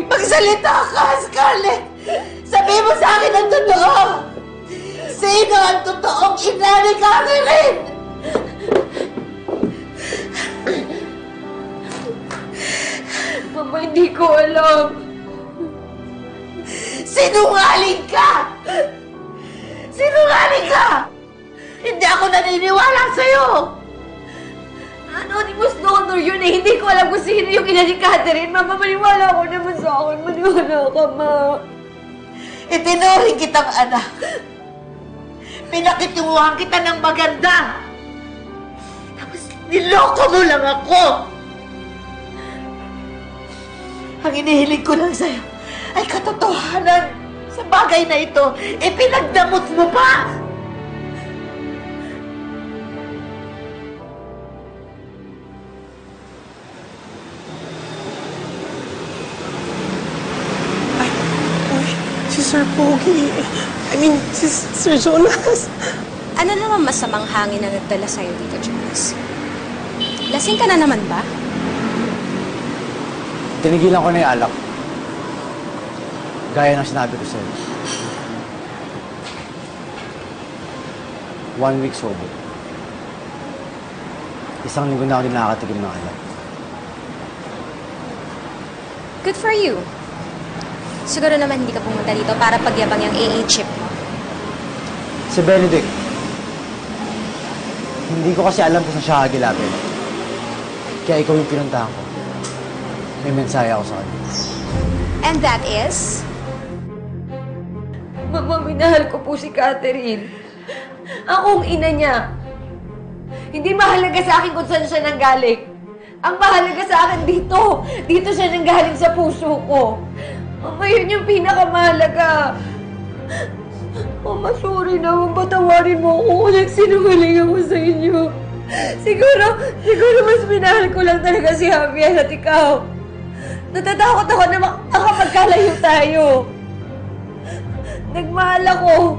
Magsalita ka, Scarlett! Sabihin mo sa akin ang totoo! Sino ang totoong ina ni Catherine? Mama, hindi ko alam. Sinungaling ka! Sinungaling ka! Hindi ako naniniwala sa'yo! Anonymous donor yun eh. Hindi ko alam kung sino yung ina ni Catherine. Mama, maniwala ko naman sa akin. Maniwala ka, Ma. Itinuring kitang anak. Pinakitunguhan kita ng maganda. Tapos niloko mo lang ako. Ang inihiling ko lang sa'yo ay katotohanan. Sa bagay na ito, ipinagdamot mo pa! Si Sir Pogi. I mean, si Sir Jonas. Ano naman masamang hangin na nagdala sa'yo dito, Jonas? Lasing ka na naman ba? Tinigilan ko na yung alak. Gaya ng sinabi ko sa'yo. 1 week sober. 1 linggo na ako din nakakatikim ng alak. Good for you. Siguro naman hindi ka pumunta dito para pagyabang yung AA chip mo. Si Benedict. Hindi ko kasi alam kung saan siya hagilapin. Kaya ikaw yung pinuntahan ko. May mensahe ako sa kanya. And that is? Mama, minahal ko po si Catherine. Akong ina niya. Hindi mahalaga sa akin kung saan siya nanggaling. Ang mahalaga sa akin dito. Dito siya nanggaling sa puso ko. Mama, yun yung pinakamahalaga. Mama, sorry na. Patawarin mo ako kung nagsinungaling ako sa inyo. Siguro mas minahal ko lang talaga si Javier at ikaw. Natatakot ako na makapagkalayo tayo. Nagmahal ako.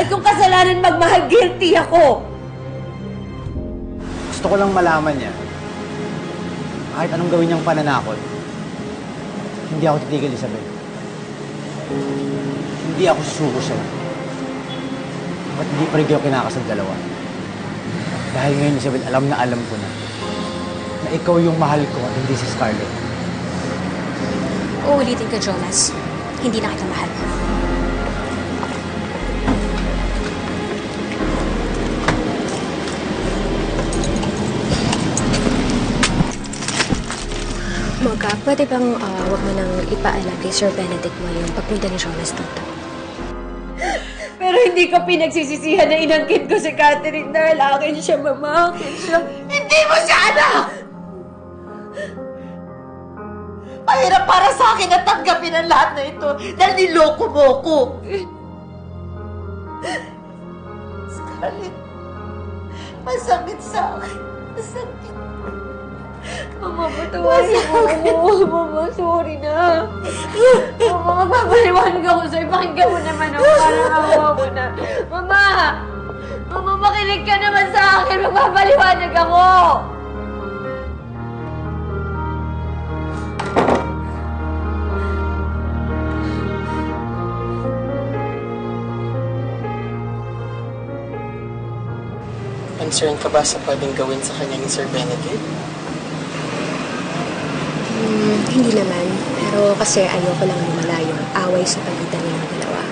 At kung kasalanan magmahal, guilty ako. Gusto ko lang malaman niya. Kahit anong gawin niyang pananakot, hindi ako titigil, Isabel. Hindi ako susuko sa'yo. Ba't hindi pa rin kayo kinakasal dalawa? Dahil ngayon, Isabel, alam ko na ikaw yung mahal ko at hindi si Scarlett. Uulitin ka, Jonas. Hindi na kita mahal. Mocha, pwede bang wag mo nang ipaalam kay Sir Benedict mo yung pagpunta ni Jonas dito? Pero hindi ko pinagsisisihan na inangkin ko si Catherine dahil akin siya, Mama. Akin siya. Hindi mo siya anak! Mahirap para sa akin na tanggapin ang lahat na ito dahil niloko mo ko. Scarlett, masakit sa akin. Masakit. Mama, patawarin mo ako. Mama, sorry na. Mama, mapapaliwanag ako sa'yo. Pakinggan mo naman ako para makuha mo na. Mama! Mama, makinig ka naman sa akin. Magpapaliwanag ako. Concerned ka ba sa pwedeng gawin sa kanya ni Sir Benedict? Hindi naman. Pero kasi ayoko lang lumala yung away sa pagitan ng dalawa.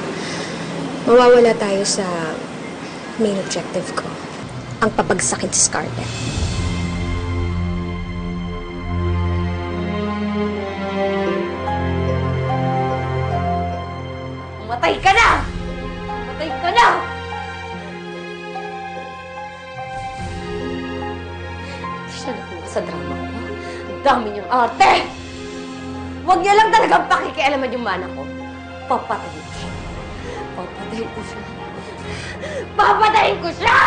Mawawala tayo sa main objective ko. Ang papagsakin si Scarlett. Matay ka na! Matay ka na! Siya na kung sa drama ko. Ang dami niyang arte! Huwag niya lang talagang pakikialaman yung mana ko. Papatayin ko siya. Papatayin ko siya. Papatayin ko siya!